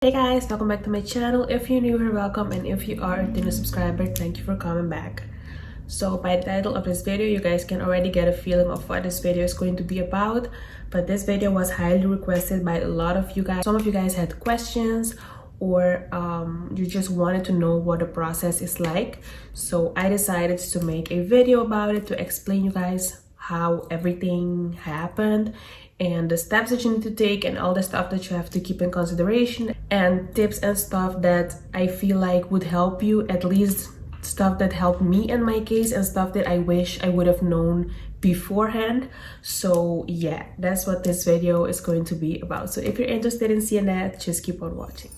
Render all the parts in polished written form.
Hey guys, welcome back to my channel. If you're new here, welcome, and if you are a new subscriber, thank you for coming back. So by the title of this video, you guys can already get a feeling of what this video is going to be about. But this video was highly requested by a lot of you guys. Some of you guys had questions, or you just wanted to know what the process is like. So I decided to make a video about it to explain you guys how everything happened and the steps that you need to take and all the stuff that you have to keep in consideration, and tips and stuff that I feel like would help you, at least stuff that helped me in my case and stuff that I wish I would have known beforehand. So yeah, that's what this video is going to be about. So if you're interested in seeing that, just keep on watching.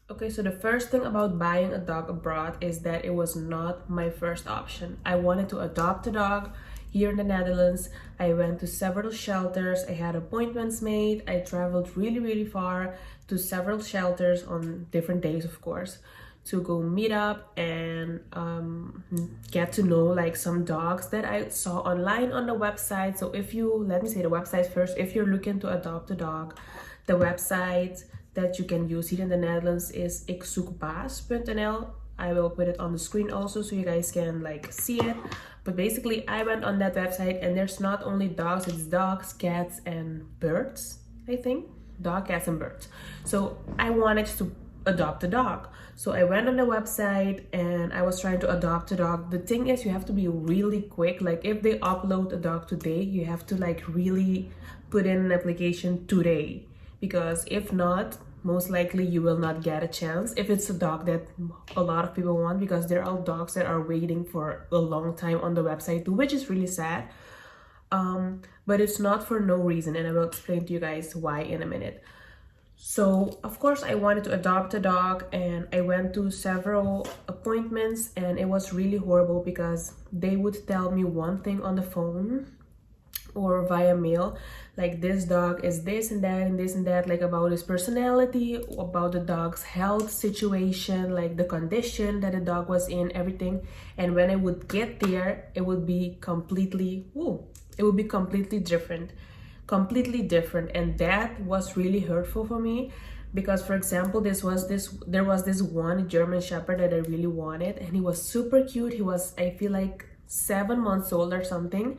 Okay, so the first thing about buying a dog abroad is that it was not my first option. I wanted to adopt a dog here in the Netherlands. I went to several shelters. I had appointments made. I traveled really far to several shelters on different days, of course, to go meet up and get to know like some dogs that I saw online on the website. So if you, let me say the website first, if you're looking to adopt a dog, the website that you can use here in the Netherlands is ikzoekbaas.nl. I will put it on the screen also so you guys can like see it. But basically I went on that website and there's not only dogs, it's dogs, cats and birds, I think. Dog, cats and birds. So I wanted to adopt a dog. So I went on the website and I was trying to adopt a dog. The thing is, you have to be really quick. Like if they upload a dog today, you have to like really put in an application today, because if not, most likely you will not get a chance if it's a dog that a lot of people want, because there are dogs that are waiting for a long time on the website too, which is really sad. But it's not for no reason, and I will explain to you guys why in a minute. So of course I wanted to adopt a dog and I went to several appointments, and it was really horrible because they would tell me one thing on the phone or via mail, like this dog is this and that and this and that, like about his personality, about the dog's health situation, like the condition that the dog was in, everything. And when I would get there, it would be completely different, and that was really hurtful for me. Because for example, there was this one German Shepherd that I really wanted, and he was super cute. He was, I feel like 7 months old or something.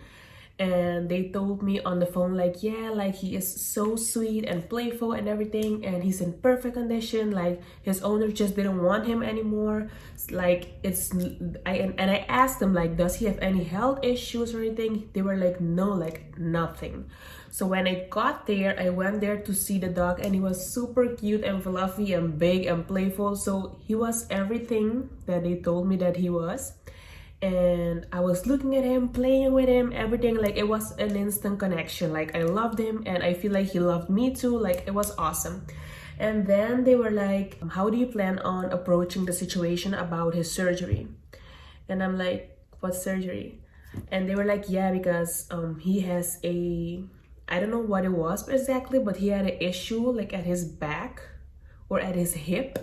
And they told me on the phone like, yeah, like he is so sweet and playful and everything, and he's in perfect condition, like his owner just didn't want him anymore. Like I asked them like, does he have any health issues or anything? They were like, no, like nothing. So when I got there, I went there to see the dog, and he was super cute and fluffy and big and playful. So he was everything that they told me that he was. And I was looking at him, playing with him, everything. Like it was an instant connection. Like I loved him and I feel like he loved me too. Like it was awesome. And then they were like, how do you plan on approaching the situation about his surgery? And I'm like, what surgery? And they were like, yeah, because he has a, I don't know what it was exactly, but he had an issue like at his back or at his hip.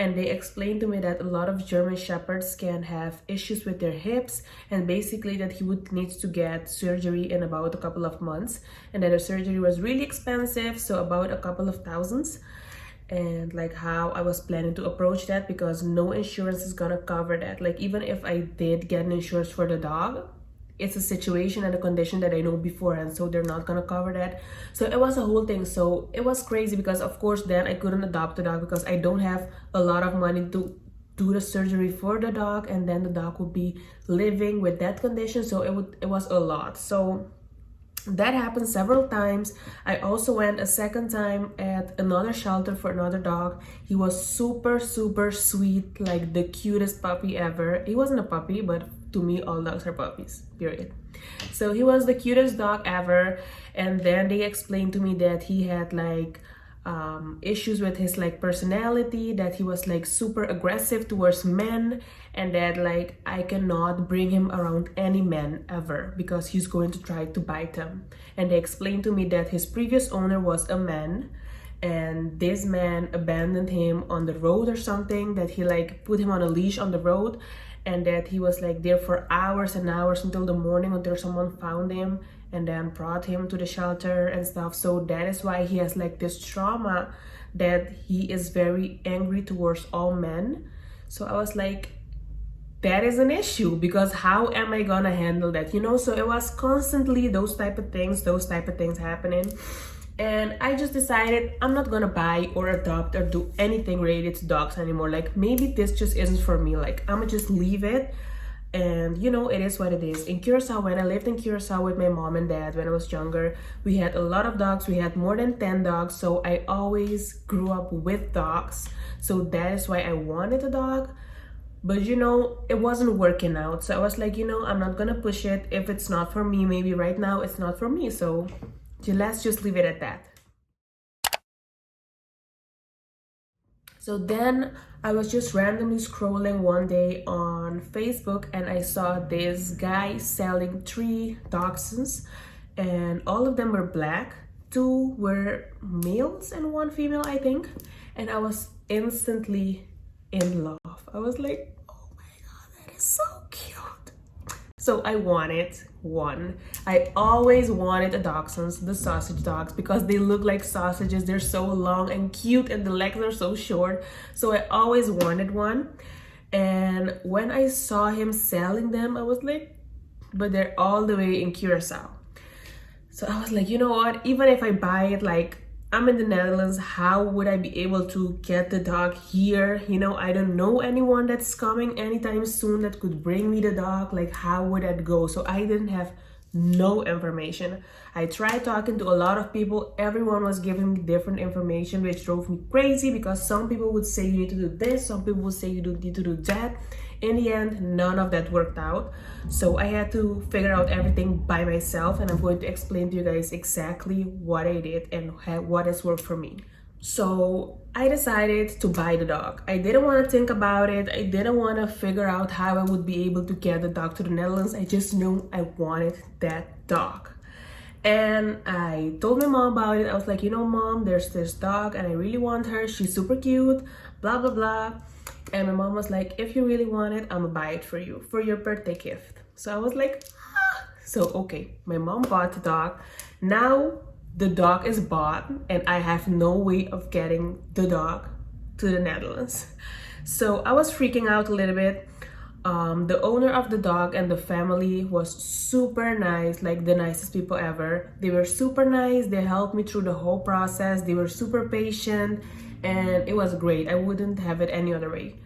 And they explained to me that a lot of German Shepherds can have issues with their hips, and basically that he would need to get surgery in about a couple of months, and that the surgery was really expensive, so about a couple of thousands. And like how I was planning to approach that, because no insurance is gonna cover that. Like even if I did get an insurance for the dog, it's a situation and a condition that I know beforehand, so they're not gonna cover that. So it was a whole thing. So it was crazy, because of course then I couldn't adopt the dog because I don't have a lot of money to do the surgery for the dog, and then the dog would be living with that condition. So it was a lot. So that happened several times. I also went a second time at another shelter for another dog. He was super sweet, like the cutest puppy ever. He wasn't a puppy, but to me all dogs are puppies, period. So he was the cutest dog ever. And then they explained to me that he had like issues with his like personality, that he was like super aggressive towards men, and that like I cannot bring him around any men ever because he's going to try to bite him. And they explained to me that his previous owner was a man, and this man abandoned him on the road or something, that he like put him on a leash on the road, and that he was like there for hours and hours until the morning, until someone found him and then brought him to the shelter and stuff. So that is why he has like this trauma, that he is very angry towards all men. So I was like, that is an issue, because how am I gonna handle that, you know? So it was constantly those type of things happening. And I just decided I'm not gonna buy or adopt or do anything related to dogs anymore. Like, maybe this just isn't for me. Like, I'ma just leave it. And you know, it is what it is. In Curacao, when I lived in Curacao with my mom and dad when I was younger, we had a lot of dogs. We had more than 10 dogs. So I always grew up with dogs. So that is why I wanted a dog. But you know, it wasn't working out. So I was like, you know, I'm not gonna push it. If it's not for me, maybe right now it's not for me. So let's just leave it at that. So then I was just randomly scrolling one day on Facebook, and I saw this guy selling 3 dachshunds, and all of them were black. 2 were males and 1 female, I think. And I was instantly in love. I was like, oh my god, that is so cute. So I wanted one. I always wanted a dachshunds, the sausage dogs, because they look like sausages. They're so long and cute, and the legs are so short. So I always wanted one. And when I saw him selling them, I was like, but they're all the way in Curacao. So I was like, you know what? Even if I buy it, like, I'm in the Netherlands, how would I be able to get the dog here? You know, I don't know anyone that's coming anytime soon that could bring me the dog. Like, how would that go? So I didn't have no information. I tried talking to a lot of people. Everyone was giving me different information, which drove me crazy, because some people would say you need to do this, some people would say you need to do that. In the end, none of that worked out. So I had to figure out everything by myself, and I'm going to explain to you guys exactly what I did and what has worked for me. So I decided to buy the dog. I didn't want to think about it. I didn't want to figure out how I would be able to get the dog to the Netherlands. I just knew I wanted that dog. And I told my mom about it. I was like, you know, mom, there's this dog and I really want her. She's super cute, blah, blah, blah. And my mom was like, if you really want it, I'm gonna buy it for you, for your birthday gift. So I was like, ah. So, okay, my mom bought the dog. Now the dog is bought, and I have no way of getting the dog to the Netherlands. So I was freaking out a little bit. The owner of the dog and the family was super nice, like the nicest people ever. They were super nice. They helped me through the whole process. They were super patient, and it was great. I wouldn't have it any other way.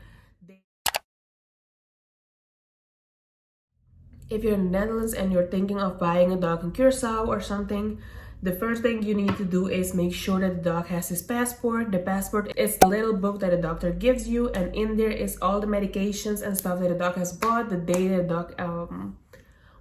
If you're in the Netherlands and you're thinking of buying a dog in Curacao or something, the first thing you need to do is make sure that the dog has his passport. The passport is a little book that the doctor gives you, and in there is all the medications and stuff that the dog has bought, the day the dog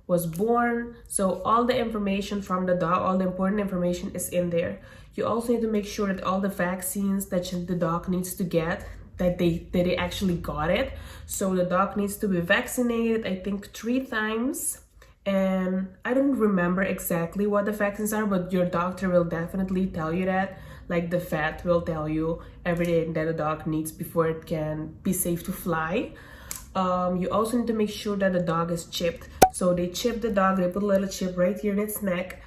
was born. So all the information from the dog, all the important information is in there. You also need to make sure that all the vaccines that the dog needs to get, that they actually got it. So the dog needs to be vaccinated, I think 3 times. And I don't remember exactly what the vaccines are, but your doctor will definitely tell you that. Like the vet will tell you everything that a dog needs before it can be safe to fly. You also need to make sure that the dog is chipped. So they chip the dog, they put a little chip right here in its neck.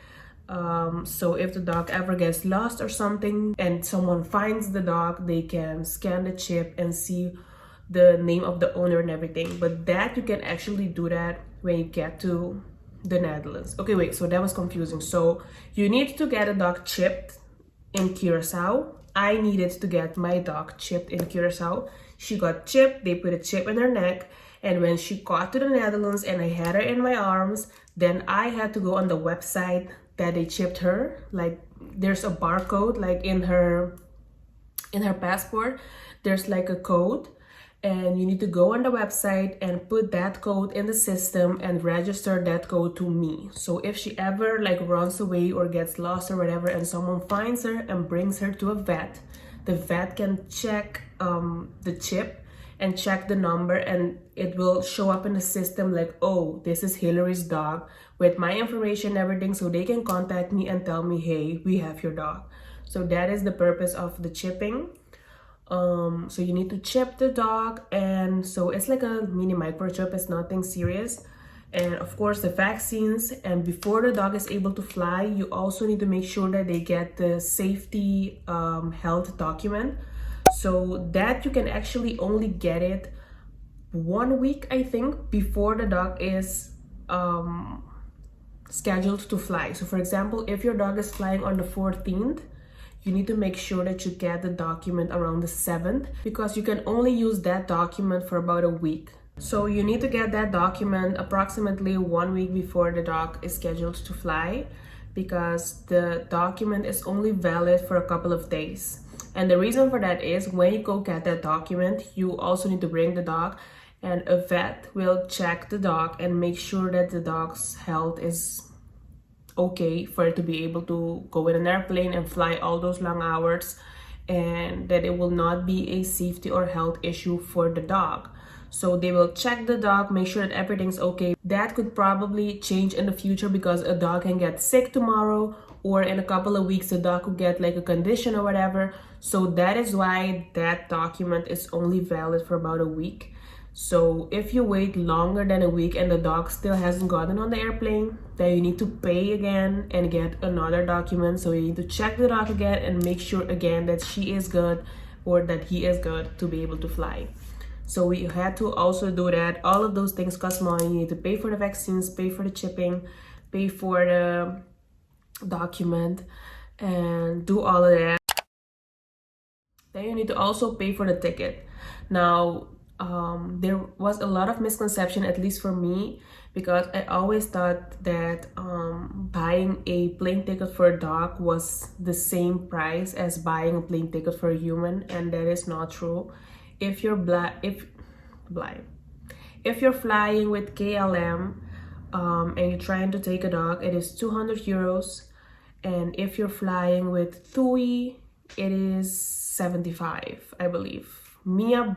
So if the dog ever gets lost or something and someone finds the dog, they can scan the chip and see the name of the owner and everything. But that you can actually do that when you get to the Netherlands. Okay, wait, so that was confusing. So you need to get a dog chipped in Curacao. I needed to get my dog chipped in Curacao. She got chipped, they put a chip in her neck, and when she got to the Netherlands and I had her in my arms, then I had to go on the website that they chipped her. Like, there's a barcode, like in her passport, there's like a code. and you need to go on the website and put that code in the system and register that code to me. So if she ever like runs away or gets lost or whatever and someone finds her and brings her to a vet, the vet can check the chip and check the number, and it will show up in the system like, oh, this is Hillary's dog, with my information and everything, so they can contact me and tell me, hey, we have your dog. So that is the purpose of the chipping. So you need to chip the dog, and so it's like a mini microchip, it's nothing serious. And of course the vaccines, and before the dog is able to fly, you also need to make sure that they get the safety health document, so that you can actually only get it 1 week, I think, before the dog is scheduled to fly. So for example, if your dog is flying on the 14th, you need to make sure that you get the document around the 7th, because you can only use that document for about a week. So you need to get that document approximately 1 week before the dog is scheduled to fly, because the document is only valid for a couple of days. And the reason for that is when you go get that document, you also need to bring the dog, and a vet will check the dog and make sure that the dog's health is okay for it to be able to go in an airplane and fly all those long hours, and that it will not be a safety or health issue for the dog. So they will check the dog, make sure that everything's okay. That could probably change in the future, because a dog can get sick tomorrow, or in a couple of weeks the dog could get like a condition or whatever. So that is why that document is only valid for about a week. So if you wait longer than a week and the dog still hasn't gotten on the airplane, then you need to pay again and get another document. So you need to check the dog again and make sure again that she is good or that he is good to be able to fly. So we had to also do that. All of those things cost money. You need to pay for the vaccines, pay for the chipping, pay for the document, and do all of that. Then you need to also pay for the ticket. Now, there was a lot of misconception, at least for me, because I always thought that buying a plane ticket for a dog was the same price as buying a plane ticket for a human, and that is not true. If you're if you're flying with KLM and you're trying to take a dog, it is 200 euros, and if you're flying with TUI, it is 75, I believe. Mia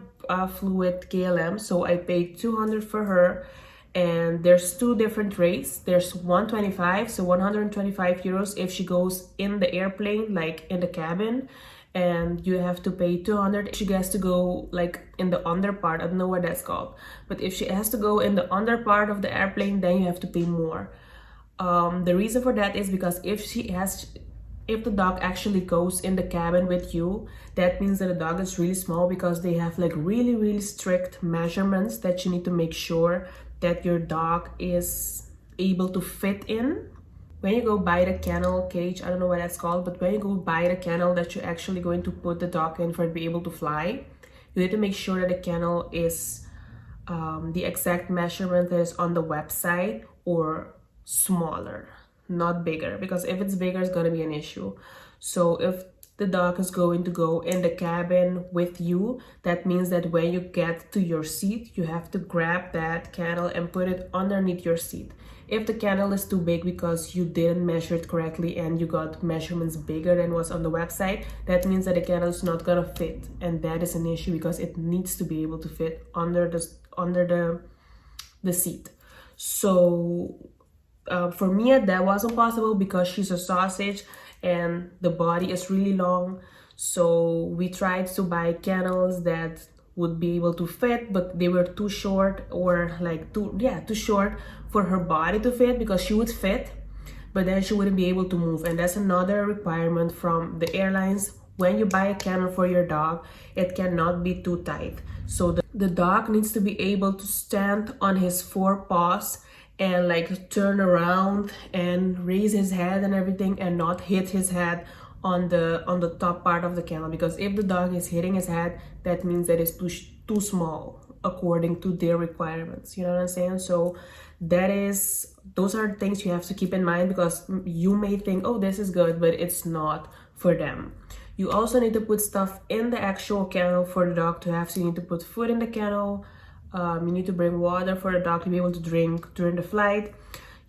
flew with KLM, so I paid 200 for her, and there's two different rates. There's 125, so 125 euros if she goes in the airplane, like in the cabin, and you have to pay 200 if she has to go like in the under part. I don't know what that's called, but if she has to go in the under part of the airplane, then you have to pay more. The reason for that is because if the dog actually goes in the cabin with you, that means that the dog is really small, because they have like really strict measurements that you need to make sure that your dog is able to fit in. When you go buy the kennel cage, I don't know what that's called, but when you go buy the kennel that you're actually going to put the dog in for it to be able to fly, you need to make sure that the kennel is the exact measurement that is on the website, or smaller, not bigger, because if it's bigger, it's going to be an issue. So if the dog is going to go in the cabin with you, that means that when you get to your seat, you have to grab that kennel and put it underneath your seat. If the kennel is too big because you didn't measure it correctly and you got measurements bigger than what's on the website, that means that the kennel is not gonna fit, and that is an issue, because it needs to be able to fit under the seat. So for Mia, that wasn't possible because she's a sausage and the body is really long. So we tried to buy kennels that would be able to fit, but they were too short, or like too short for her body to fit, because she would fit, but then she wouldn't be able to move. And that's another requirement from the airlines. When you buy a kennel for your dog, it cannot be too tight. So the dog needs to be able to stand on his four paws and like turn around and raise his head and everything, and not hit his head on the top part of the kennel, because if the dog is hitting his head, that means that it's too small according to their requirements. You know what I'm saying? So those are things you have to keep in mind, because you may think, oh, this is good, but it's not for them. You also need to put stuff in the actual kennel for the dog to have. So you need to put food in the kennel. You need to bring water for the dog to be able to drink during the flight.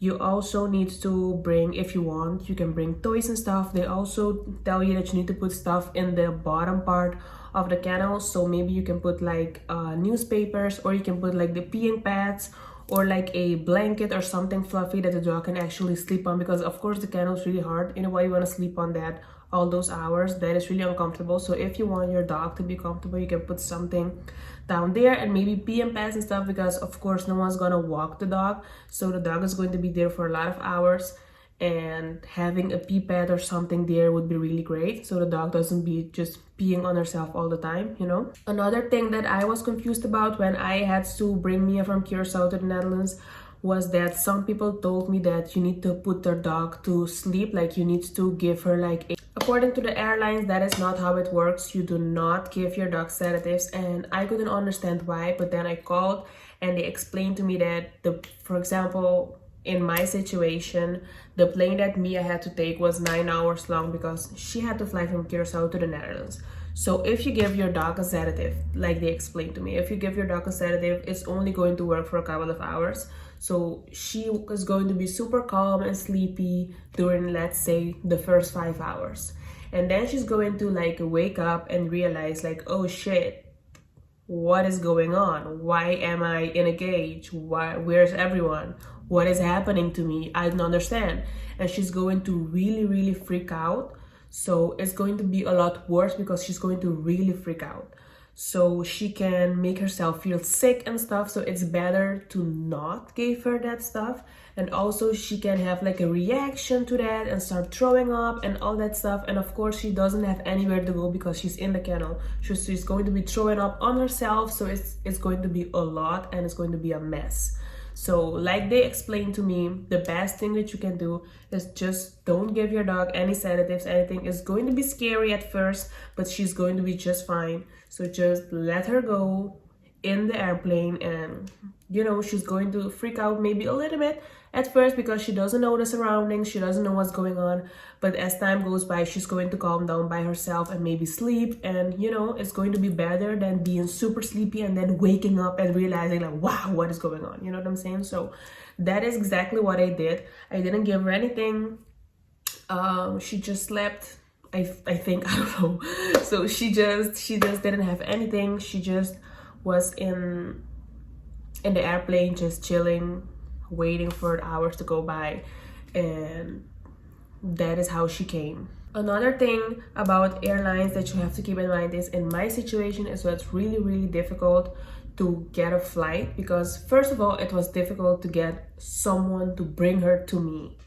You also need to bring, if you want, you can bring toys and stuff. They also tell you that you need to put stuff in the bottom part of the kennel. So maybe you can put like newspapers, or you can put like the peeing pads, or like a blanket or something fluffy that the dog can actually sleep on, because of course the kennel is really hard. You know why you want to sleep on that all those hours? That is really uncomfortable. So if you want your dog to be comfortable, you can put something down there, and maybe pee and pads and stuff, because of course no one's gonna walk the dog, so the dog is going to be there for a lot of hours, and having a pee pad or something there would be really great, so the dog doesn't be just peeing on herself all the time, you know. Another thing that I was confused about when I had to bring Mia from Curacao to the Netherlands was that some people told me that you need to put their dog to sleep, like you need to give her like a... According to the airlines, that is not how it works. You do not give your dog sedatives, and I couldn't understand why, but then I called and they explained to me that for example, in my situation, the plane that Mia had to take was 9 hours long because she had to fly from Curacao to the Netherlands. So if you give your dog a sedative, like they explained to me, if you give your dog a sedative, it's only going to work for a couple of hours. So she is going to be super calm and sleepy during, let's say, the first 5 hours. And then she's going to like wake up and realize like, oh shit, what is going on? Why am I in a cage? Where's everyone? What is happening to me? I don't understand. And she's going to really freak out. So it's going to be a lot worse because she's going to really freak out. So she can make herself feel sick and stuff. So it's better to not give her that stuff. And also she can have like a reaction to that and start throwing up and all that stuff. And of course she doesn't have anywhere to go because she's in the kennel. She's going to be throwing up on herself. So it's going to be a lot and it's going to be a mess. So like they explained to me, the best thing that you can do is just don't give your dog any sedatives, anything. It's going to be scary at first, but she's going to be just fine. So just let her go in the airplane, and you know, she's going to freak out maybe a little bit at first because she doesn't know the surroundings, she doesn't know what's going on. But as time goes by, she's going to calm down by herself and maybe sleep, and you know, it's going to be better than being super sleepy and then waking up and realizing like, wow, what is going on? You know what I'm saying? So that is exactly what I did. I didn't give her anything. She just slept. I think, I don't know. So she just didn't have anything. She just was in the airplane, just chilling, waiting for hours to go by, and that is how she came. Another thing about airlines that you have to keep in mind is, in my situation, is that it's really difficult to get a flight, because first of all, it was difficult to get someone to bring her to me,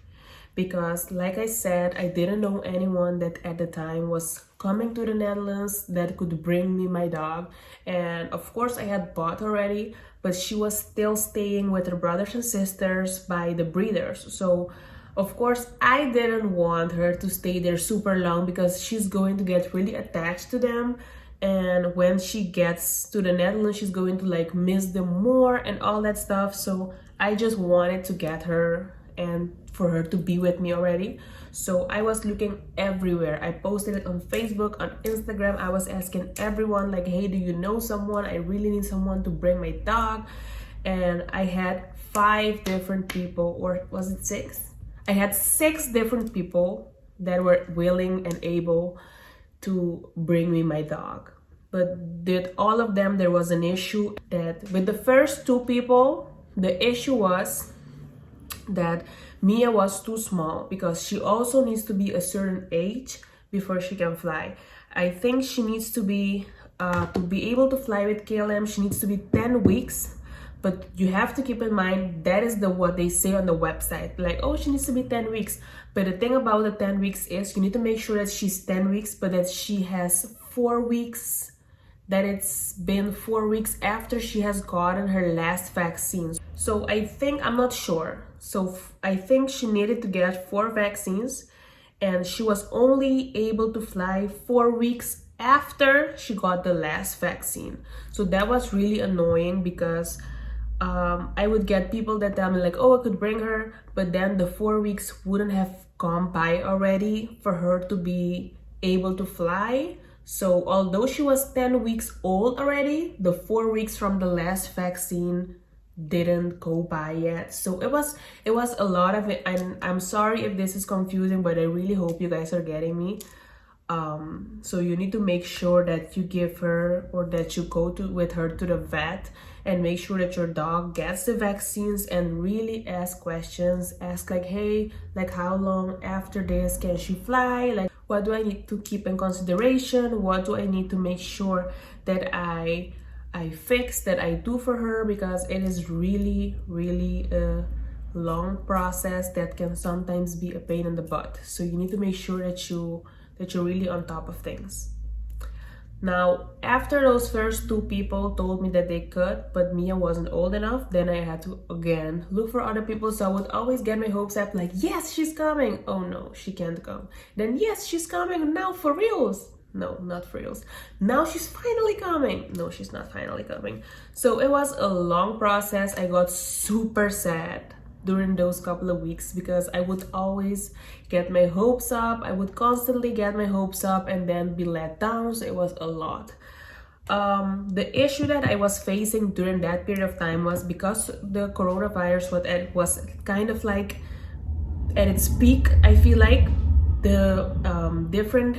because like I said, I didn't know anyone that at the time was coming to the Netherlands that could bring me my dog. And of course I had bought already, but she was still staying with her brothers and sisters by the breeders. So of course I didn't want her to stay there super long, because she's going to get really attached to them, and when she gets to the Netherlands, she's going to like miss them more and all that stuff. So I just wanted to get her and for her to be with me already. So I was looking everywhere. I posted it on Facebook, on Instagram. I was asking everyone like, hey, do you know someone? I really need someone to bring my dog. And I had 5 different people, or was it 6? I had 6 different people that were willing and able to bring me my dog. But with all of them, there was an issue. That with the first 2 people, the issue was that Mia was too small, because she also needs to be a certain age before she can fly. I think she needs to be able to fly with KLM, she needs to be 10 weeks. But you have to keep in mind, that is what they say on the website, like, oh, she needs to be 10 weeks. But the thing about the 10 weeks is, you need to make sure that she's 10 weeks, but that she has 4 weeks, that it's been 4 weeks after she has gotten her last vaccine. So I think, I'm not sure, so I think she needed to get 4 vaccines, and she was only able to fly 4 weeks after she got the last vaccine. So that was really annoying, because I would get people that tell me like, oh, I could bring her, but then the 4 weeks wouldn't have gone by already for her to be able to fly. So although she was 10 weeks old already, the 4 weeks from the last vaccine didn't go by yet. So it was a lot of it, and I'm sorry if this is confusing, but I really hope you guys are getting me. So you need to make sure that you give her, or that you go with her to the vet, and make sure that your dog gets the vaccines, and really ask questions. Ask like, hey, like how long after this can she fly? Like, what do I need to keep in consideration? What do I need to make sure that I fix, that I do for her? Because it is really a long process that can sometimes be a pain in the butt. So you need to make sure that you're really on top of things. Now, after those first 2 people told me that they could, but Mia wasn't old enough, then I had to again look for other people. So I would always get my hopes up, like, yes, she's coming. Oh no, she can't come. Then yes, she's coming now for reals. No, not for reals. Now she's finally coming. No, she's not finally coming. So it was a long process. I got super sad during those couple of weeks because I would always get my hopes up. I would constantly get my hopes up and then be let down. So it was a lot. The issue that I was facing during that period of time was because the coronavirus was kind of like at its peak. I feel like the different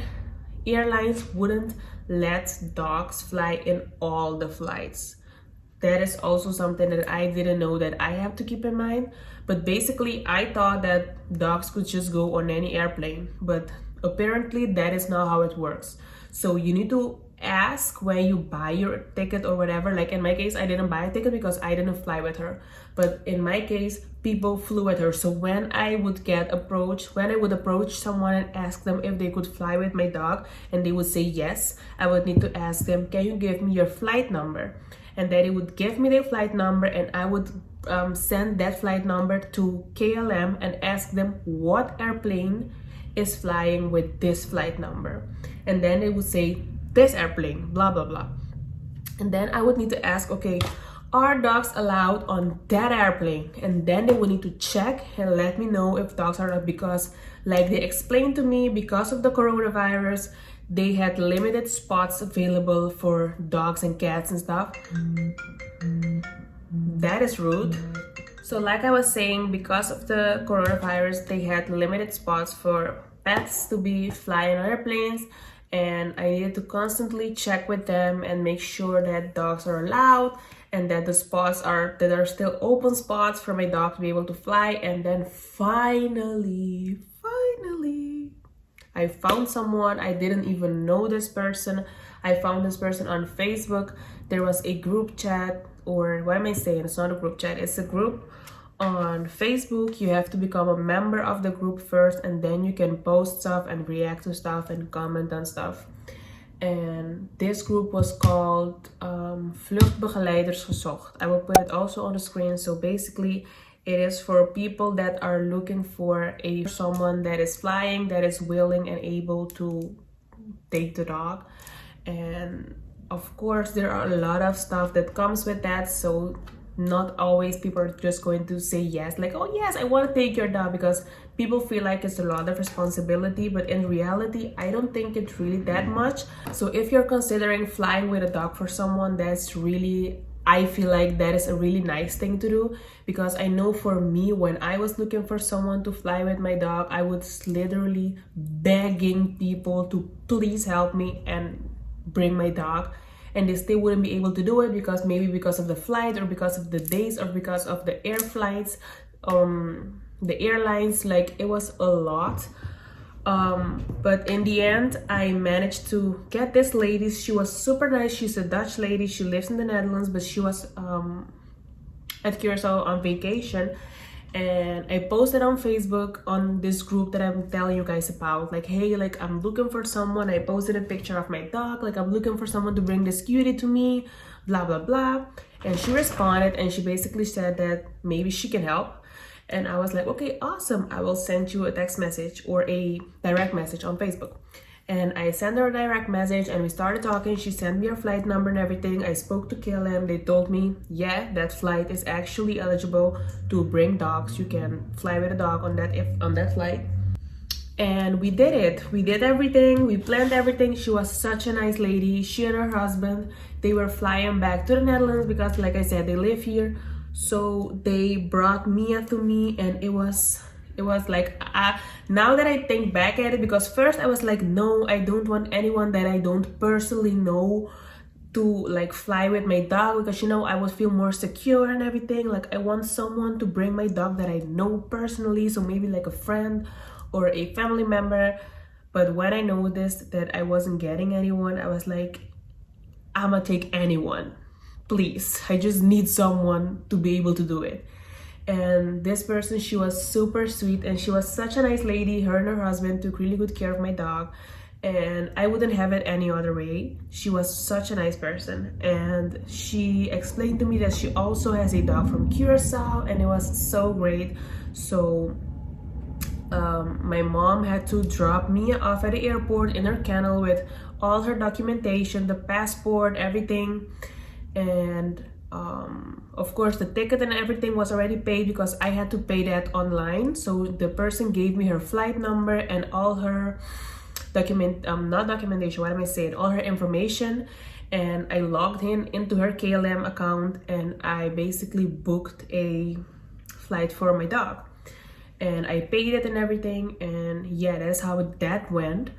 airlines wouldn't let dogs fly in all the flights. That is also something that I didn't know that I have to keep in mind. But basically, I thought that dogs could just go on any airplane. But apparently, that is not how it works. So you need to ask when you buy your ticket or whatever. Like in my case, I didn't buy a ticket because I didn't fly with her. But in my case, people flew with her. So when I would approach someone and ask them if they could fly with my dog, and they would say yes, I would need to ask them, can you give me your flight number? And then it would give me their flight number, and I would send that flight number to KLM and ask them what airplane is flying with this flight number. And then they would say, this airplane, blah, blah, blah. And then I would need to ask, okay, are dogs allowed on that airplane? And then they would need to check and let me know if dogs are allowed, because like they explained to me, because of the coronavirus, they had limited spots available for dogs and cats and stuff. That is rude. So like I was saying, because of the coronavirus, they had limited spots for pets to be flying on airplanes, and I needed to constantly check with them and make sure that dogs are allowed and that the spots are still open spots for my dog to be able to fly. And then finally, I found someone. I didn't even know this person. I found this person on Facebook. There was a group chat, or what am I saying? It's not a group chat. It's a group on Facebook. You have to become a member of the group first, and then you can post stuff and react to stuff and comment on stuff. And this group was called Vluchtbegeleiders gezocht. I will put it also on the screen. So basically, it is for people that are looking for someone that is flying, that is willing and able to take the dog. And of course, there are a lot of stuff that comes with that. So not always people are just going to say yes, like, oh yes, I want to take your dog, because people feel like it's a lot of responsibility. But in reality, I don't think it's really that much. So if you're considering flying with a dog for someone, I feel like that is a really nice thing to do. Because I know for me, when I was looking for someone to fly with my dog, I was literally begging people to please help me and bring my dog. And they still wouldn't be able to do it, because maybe because of the flight, or because of the days, or because of the air flights, the airlines. Like, it was a lot. But in the end, I managed to get this lady. She was super nice. She's a Dutch lady. She lives in the Netherlands, but she was at Curaçao on vacation. And I posted on Facebook on this group that I'm telling you guys about, like, hey, like, I'm looking for someone. I posted a picture of my dog, like, I'm looking for someone to bring this cutie to me, blah blah blah. And she responded, and she basically said that maybe she can help. And I was like, okay, awesome, I will send you a text message or a direct message on Facebook. And I sent her a direct message, and we started talking. She sent me her flight number and everything. I spoke to KLM. They told me, yeah, that flight is actually eligible to bring dogs. You can fly with a dog on that flight. And we did it. We did everything. We planned everything. She was such a nice lady. She and her husband, they were flying back to the Netherlands because, like I said, they live here. So they brought Mia to me, and it was like, now that I think back at it, because first I was like, no, I don't want anyone that I don't personally know to like fly with my dog, because I would feel more secure and everything. Like, I want someone to bring my dog that I know personally, so maybe like a friend or a family member. But when I noticed that I wasn't getting anyone, I was like, I'ma take anyone, please. I just need someone to be able to do it. And this person, she was super sweet, and she was such a nice lady. Her and her husband took really good care of my dog, and I wouldn't have it any other way. She was such a nice person, and she explained to me that she also has a dog from Curacao, and it was so great. So my mom had to drop Mia off at the airport in her kennel with all her documentation, the passport, everything. And of course the ticket and everything was already paid because I had to pay that online. So the person gave me her flight number and all her not documentation, what am I saying, all her information. And I logged into her KLM account, and I basically booked a flight for my dog, and I paid it and everything. And yeah, that's how that went.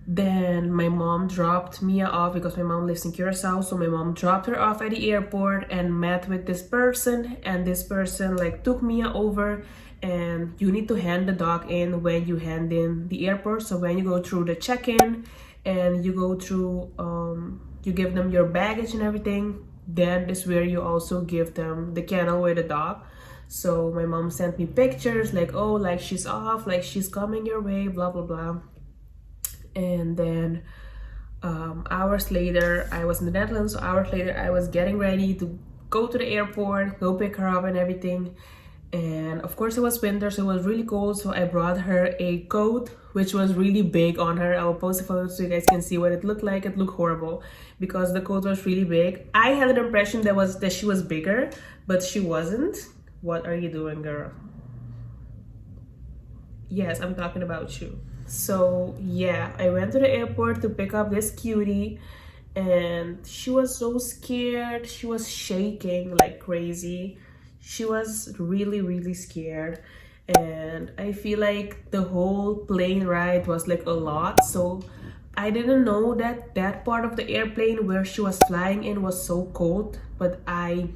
Then my mom dropped Mia off because my mom lives in Curacao. So my mom dropped her off at the airport and met with this person, and this person like took Mia over. And you need to hand the dog in when you hand in the airport. So when you go through the check-in and you go through you give them your baggage and everything, then is where you also give them the kennel with the dog. So my mom sent me pictures like, oh, like she's off, like she's coming your way, blah blah blah. And then hours later, I was in the Netherlands. So hours later, I was getting ready to go to the airport, go pick her up and everything. And of course it was winter, so it was really cold. So I brought her a coat, which was really big on her. I will post a photo so you guys can see what it looked like. It looked horrible because the coat was really big. I had an impression that she was bigger, but she wasn't. What are you doing, girl? Yes, I'm talking about you. So yeah, I went to the airport to pick up this cutie, and she was so scared. She was shaking like crazy. She was really, really scared. And I feel like the whole plane ride was like a lot. So I didn't know that that part of the airplane where she was flying in was so cold, but I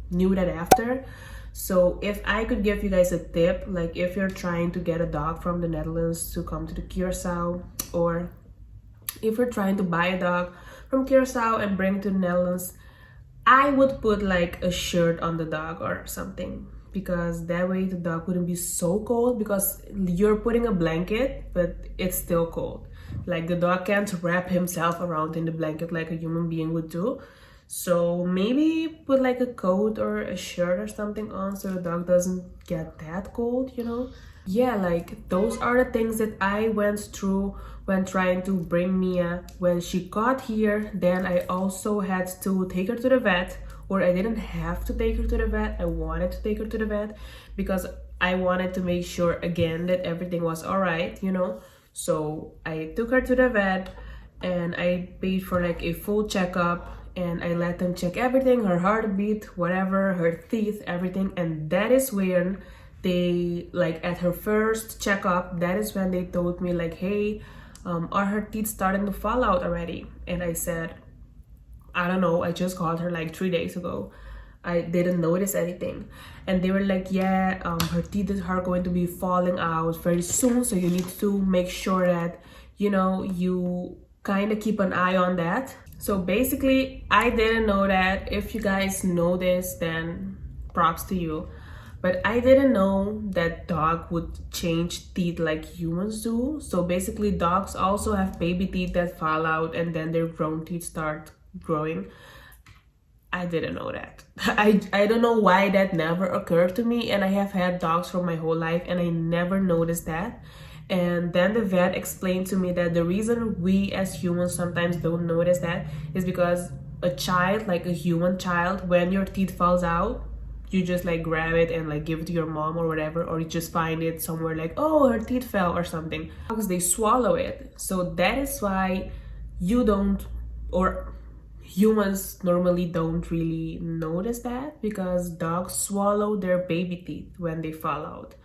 knew that after. So if I could give you guys a tip, like if you're trying to get a dog from the Netherlands to come to the Curacao, or if you're trying to buy a dog from Curacao and bring to the Netherlands, I would put like a shirt on the dog or something, because that way the dog wouldn't be so cold, because you're putting a blanket, but it's still cold. Like the dog can't wrap himself around in the blanket like a human being would do. So maybe put like a coat or a shirt or something on so the dog doesn't get that cold. Yeah, like those are the things that I went through when trying to bring Mia. When she got here, then I also had to take her to the vet, or I didn't have to take her to the vet. I wanted to take her to the vet because I wanted to make sure again that everything was all right. So I took her to the vet, and I paid for like a full checkup, and I let them check everything, her heartbeat, whatever, her teeth, everything. And that is when they, like at her first checkup, that is when they told me like, hey, are her teeth starting to fall out already? And I said, I don't know, I just called her like 3 days ago. I didn't notice anything. And they were like, yeah, her teeth are going to be falling out very soon, so you need to make sure that you kind of keep an eye on that. So basically, I didn't know that. If you guys know this, then props to you. But I didn't know that dog would change teeth like humans do. So basically, dogs also have baby teeth that fall out and then their grown teeth start growing. I didn't know that. I don't know why that never occurred to me. And I have had dogs for my whole life and I never noticed that. And then the vet explained to me that the reason we as humans sometimes don't notice that is because a child, like a human child, when your teeth falls out, you just like grab it and like give it to your mom or whatever, or you just find it somewhere like, oh, her teeth fell or something, because they swallow it. So that is why you don't, or humans normally don't really notice that, because dogs swallow their baby teeth when they fall out.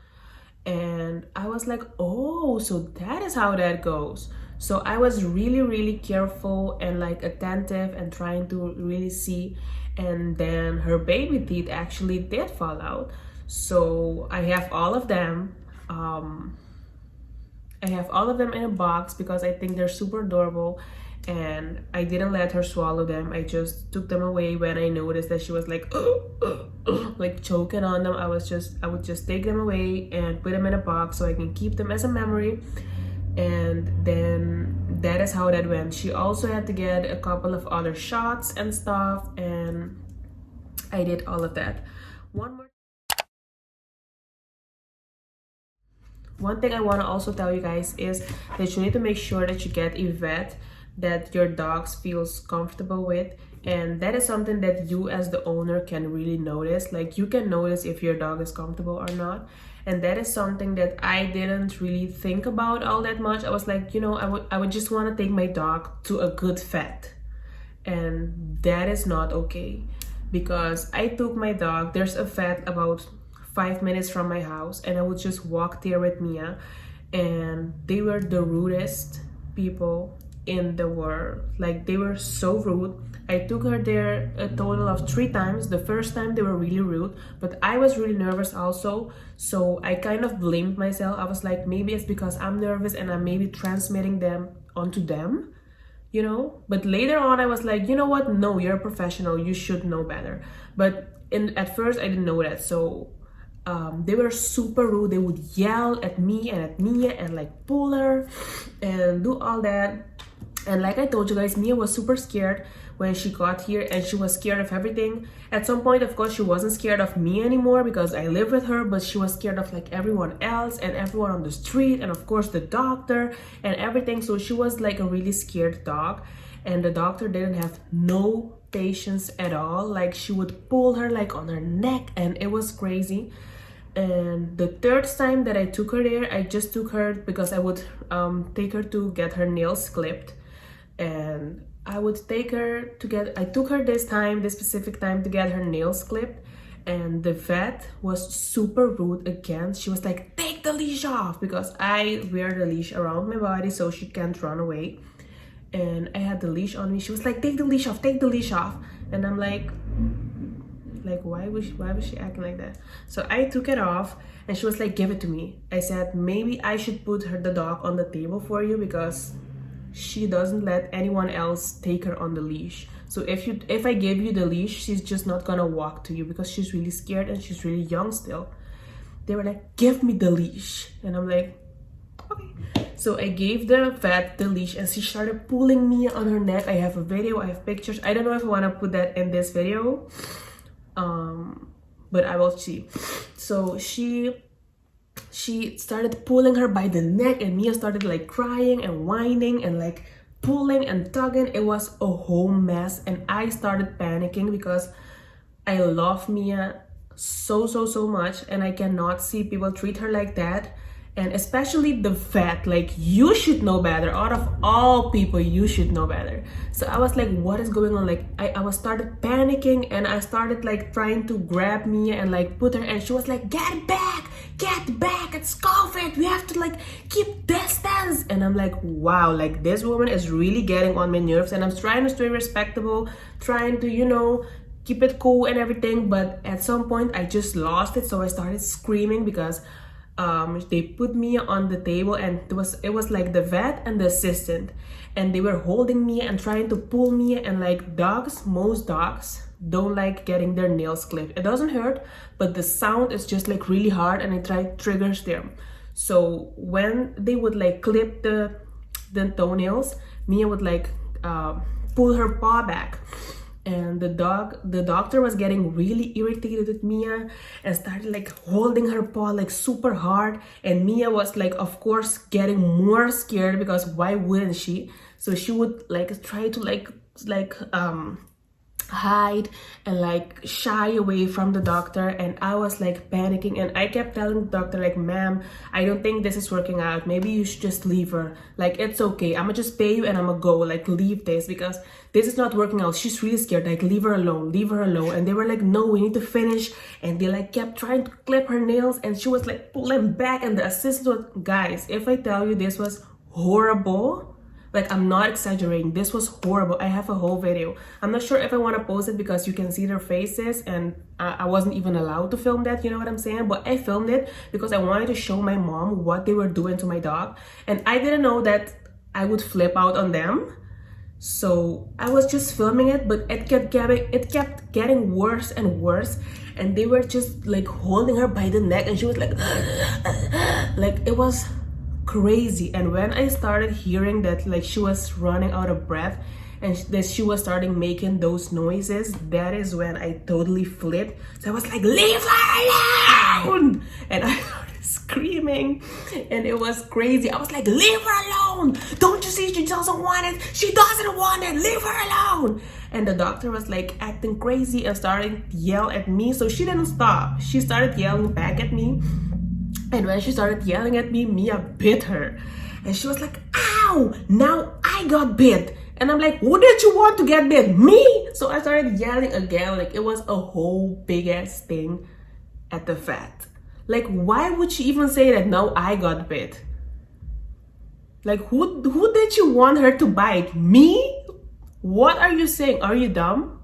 And I was like, oh, so that is how that goes. So I was really careful and like attentive and trying to really see. And then her baby teeth actually did fall out. So I have all of them. I have all of them in a box because I think they're super adorable, and I didn't let her swallow them. I just took them away when I noticed that she was like like choking on them. I would just take them away and put them in a box so I can keep them as a memory. And then that is how that went. She also had to get a couple of other shots and stuff, and I did all of that. One thing I want to also tell you guys is that you need to make sure that you get a vet that your dogs feels comfortable with. And that is something that you as the owner can really notice. Like, you can notice if your dog is comfortable or not. And that is something that I didn't really think about all that much. I was like, you know, I would just want to take my dog to a good vet. And that is not okay, because I took my dog, there's a vet about 5 minutes from my house, and I would just walk there with Mia, and they were the rudest people in the world. Like, they were so rude. I took her there a total of 3 times. The first time they were really rude, but I was really nervous also, so I kind of blamed myself. I was like, maybe it's because I'm nervous and I'm maybe transmitting them onto them, you know. But later on I was like, you know what, no, you're a professional, you should know better. But at first I didn't know that. So they were super rude. They would yell at me and at Mia and like pull her and do all that. And like I told you guys, Mia was super scared when she got here, and she was scared of everything. At some point, of course, she wasn't scared of me anymore because I live with her, but she was scared of like everyone else and everyone on the street, and of course the doctor and everything. So she was like a really scared dog, and the doctor didn't have no patience at all. Like, she would pull her like on her neck, and it was crazy. And the third time that I took her there, I just took her because I would take her to get her nails clipped, and I took her this specific time to get her nails clipped, and the vet was super rude again. She was like, take the leash off, because I wear the leash around my body so she can't run away, and I had the leash on me. She was like, take the leash off, and I'm like why was she acting like that? So I took it off, and she was like, give it to me. I said, maybe I should put the dog on the table for you, because she doesn't let anyone else take her on the leash. So if I give you the leash, she's just not gonna walk to you, because she's really scared and she's really young still. They were like, give me the leash, and I'm like, okay. So I gave the vet the leash, and she started pulling me on her neck. I have a video, I have pictures. I don't know if I want to put that in this video, but I will see. So she started pulling her by the neck, and Mia started like crying and whining and like pulling and tugging. It was a whole mess, and I started panicking because I love Mia so much, and I cannot see people treat her like that. And especially the vet, like, you should know better. Out of all people, you should know better. So I was like, what is going on? Like, I started panicking, and I started like trying to grab Mia and like put her, and she was like, get back, it's COVID, we have to like keep distance. And I'm like, wow, like, this woman is really getting on my nerves, and I'm trying to stay respectable, trying to, you know, keep it cool and everything. But at some point I just lost it, so I started screaming because they put me on the table, and it was like the vet and the assistant, and they were holding me and trying to pull me. And like, most dogs don't like getting their nails clipped. It doesn't hurt, but the sound is just like really hard, and it triggers them. So when they would like clip the toenails, Mia would like pull her paw back. And the doctor was getting really irritated with Mia and started like holding her paw like super hard. And Mia was like, of course, getting more scared, because why wouldn't she? So she would like try to like hide and like shy away from the doctor, and I was like panicking, and I kept telling the doctor like, ma'am, I don't think this is working out, maybe you should just leave her, like it's okay, I'm gonna just pay you and I'm gonna go, like leave this because this is not working out, she's really scared, like leave her alone, leave her alone. And they were like, no, we need to finish, and they like kept trying to clip her nails, and she was like pulling back, and the assistant was, guys, if I tell you, this was horrible. Like, I'm not exaggerating, this was horrible. I have a whole video. I'm not sure if I want to post it because you can see their faces, and I wasn't even allowed to film that, you know what I'm saying? But I filmed it because I wanted to show my mom what they were doing to my dog, and I didn't know that I would flip out on them. So I was just filming it, but it kept getting worse and worse, and they were just like holding her by the neck, and she was like like it was crazy. And when I started hearing that like she was running out of breath and that she was starting making those noises, that is when I totally flipped. So I was like, leave her alone, and I started screaming, and it was crazy. I was like, leave her alone, don't you see she doesn't want it, she doesn't want it, leave her alone. And the doctor was like acting crazy and started to yell at me, so she didn't stop, she started yelling back at me. And when she started yelling at me, Mia bit her. And she was like, ow, now I got bit. And I'm like, who did you want to get bit? Me? So I started yelling again, like it was a whole big ass thing at the vet. Like, why would she even say that now I got bit? Like, who did you want her to bite? Me? What are you saying? Are you dumb?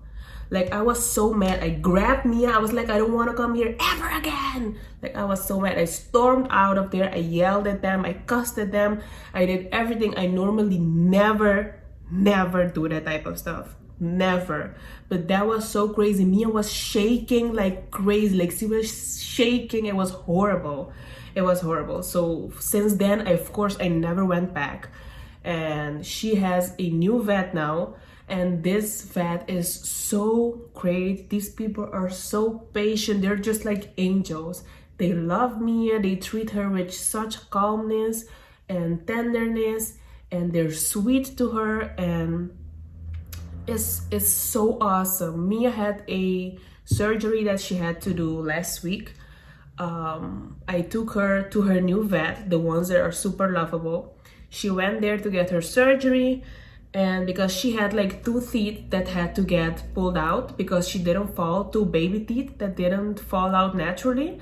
Like, I was so mad. I grabbed Mia. I was like, I don't want to come here ever again. Like, I was so mad. I stormed out of there. I yelled at them. I cussed at them. I did everything. I normally never do that type of stuff. Never. But that was so crazy. Mia was shaking like crazy. Like, she was shaking. It was horrible. It was horrible. So since then, of course, I never went back. And she has a new vet now. And this vet is so great. These people are so patient. They're just like angels. They love Mia. They treat her with such calmness and tenderness, and they're sweet to her, and it's so awesome. Mia had a surgery that she had to do last week. I took her to her new vet, the ones that are super lovable. She went there to get her surgery. And because she had like 2 teeth that had to get pulled out because she didn't fall, 2 baby teeth that didn't fall out naturally.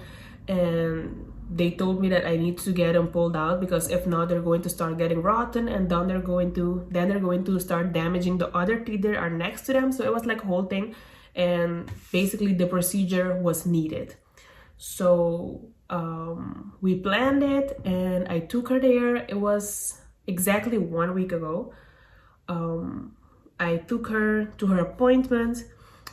And they told me that I need to get them pulled out because if not, they're going to start getting rotten, and then they're going to start damaging the other teeth that are next to them. So it was like a whole thing, and basically the procedure was needed. So we planned it, and I took her there. It was exactly 1 week ago. I took her to her appointment.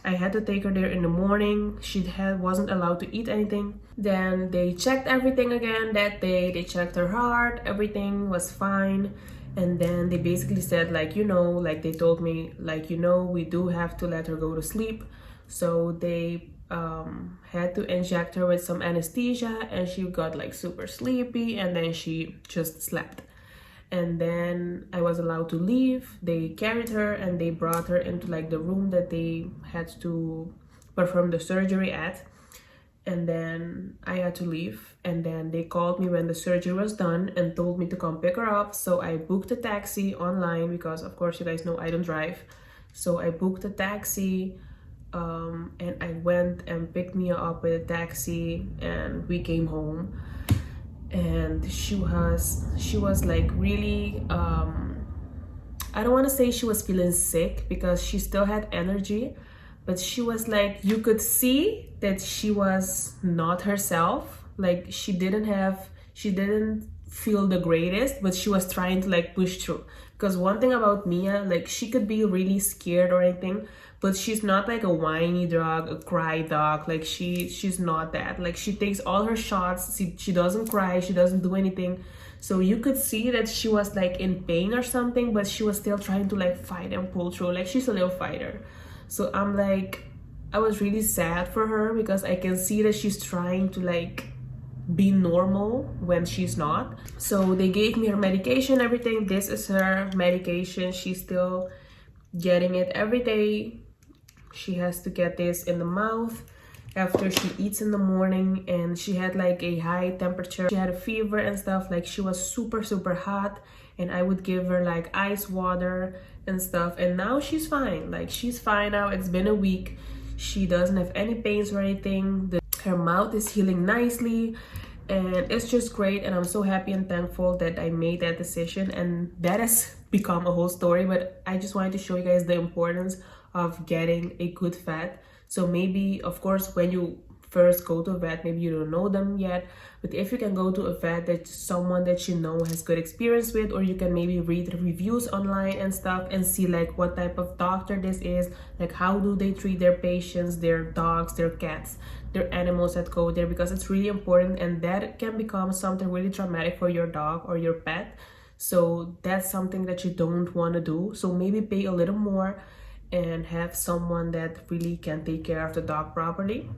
I had to take her there in the morning. She wasn't allowed to eat anything. Then they checked everything again that day. They checked her heart. Everything was fine. And then they basically said, like, you know, like they told me, like, you know, we do have to let her go to sleep. So they had to inject her with some anesthesia, and she got like super sleepy, and then she just slept. And then I was allowed to leave. They carried her and they brought her into like the room that they had to perform the surgery at. And then I had to leave. And then they called me when the surgery was done and told me to come pick her up. So I booked a taxi online because, of course, you guys know I don't drive. So I booked a taxi, and I went and picked Mia up with a taxi, and we came home. And she was like really I don't want to say she was feeling sick because she still had energy, but she was like, you could see that she was not herself. Like she didn't feel the greatest, but she was trying to like push through. Because one thing about Mia, like she could be really scared or anything, but she's not like a whiny dog, a cry dog. Like she's not that. Like she takes all her shots. She doesn't cry. She doesn't do anything. So you could see that she was like in pain or something, but she was still trying to like fight and pull through. Like she's a little fighter. So I'm like, I was really sad for her because I can see that she's trying to like be normal when she's not. So they gave me her medication, everything. This is her medication. She's still getting it every day She has to get this in the mouth after she eats in the morning, and she had like a high temperature. She had a fever and stuff, like she was super hot, and I would give her like ice water and stuff, and now she's fine. Like she's fine now. It's been a week. She doesn't have any pains or anything. Her mouth is healing nicely, and it's just great, and I'm so happy and thankful that I made that decision, and that has become a whole story. But I just wanted to show you guys the importance of getting a good vet. So maybe, of course, when you first go to a vet, maybe you don't know them yet, but if you can go to a vet that's someone that you know has good experience with, or you can maybe read the reviews online and stuff and see like what type of doctor this is, like how do they treat their patients, their dogs, their cats, their animals that go there, because it's really important, and that can become something really traumatic for your dog or your pet. So that's something that you don't want to do. So maybe pay a little more and have someone that really can take care of the dog properly.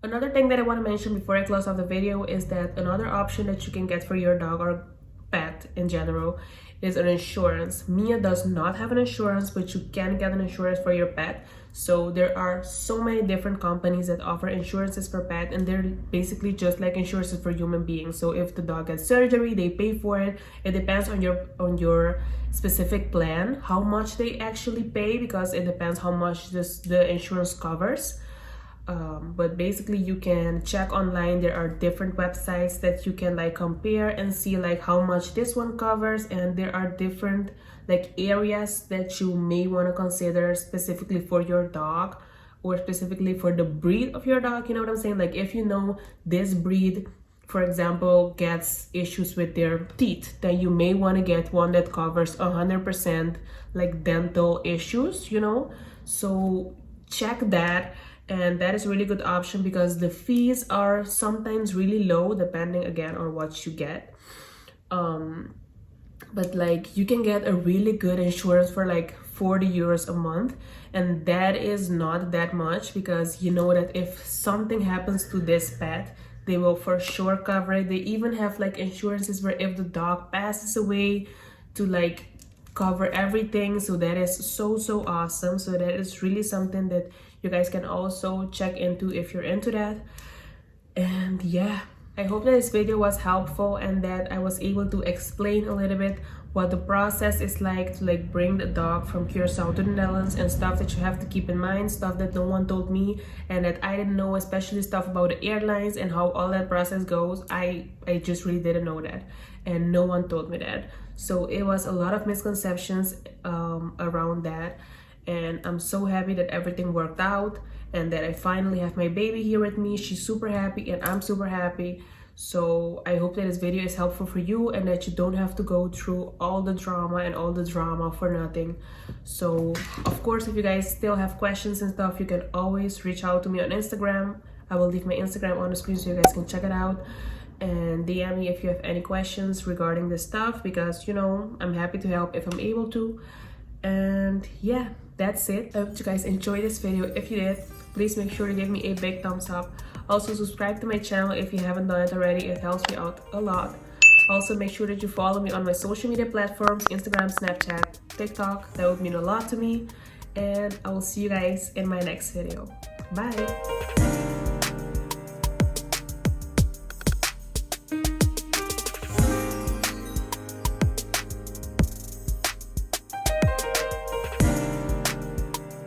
Another thing that I want to mention before I close off the video is that another option that you can get for your dog or pet in general is an insurance. Mia does not have an insurance, but you can get an insurance for your pet. So there are so many different companies that offer insurances for pet, and they're basically just like insurances for human beings. So if the dog gets surgery, they pay for it. It depends on your specific plan how much they actually pay, because it depends how much the insurance covers. But basically you can check online. There are different websites that you can like compare and see like how much this one covers, and there are different like areas that you may want to consider specifically for your dog, or specifically for the breed of your dog. You know what I'm saying? Like if you know this breed, for example, gets issues with their teeth, then you may want to get one that covers 100% like dental issues, you know. So check that. And that is a really good option because the fees are sometimes really low depending again on what you get. But like you can get a really good insurance for like 40 euros a month, and that is not that much, because you know that if something happens to this pet, they will for sure cover it. They even have like insurances where if the dog passes away, to like cover everything. So that is so awesome. So that is really something that you guys can also check into if you're into that. And yeah, I hope that this video was helpful and that I was able to explain a little bit what the process is like to like bring the dog from Curaçao to the Netherlands, and stuff that you have to keep in mind, stuff that no one told me and that I didn't know, especially stuff about the airlines and how all that process goes. I just really didn't know that, and no one told me that. So it was a lot of misconceptions around that, and I'm so happy that everything worked out and that I finally have my baby here with me. She's super happy and I'm super happy. So I hope that this video is helpful for you and that you don't have to go through all the drama and all the drama for nothing. So of course, if you guys still have questions and stuff, you can always reach out to me on Instagram. I will leave my Instagram on the screen so you guys can check it out, and DM me if you have any questions regarding this stuff, because you know I'm happy to help if I'm able to. And yeah, that's it. I hope you guys enjoyed this video. If you did, please make sure to give me a big thumbs up. Also subscribe to my channel if you haven't done it already. It helps me out a lot. Also make sure that you follow me on my social media platforms, Instagram, Snapchat, TikTok. That would mean a lot to me. And I will see you guys in my next video. Bye.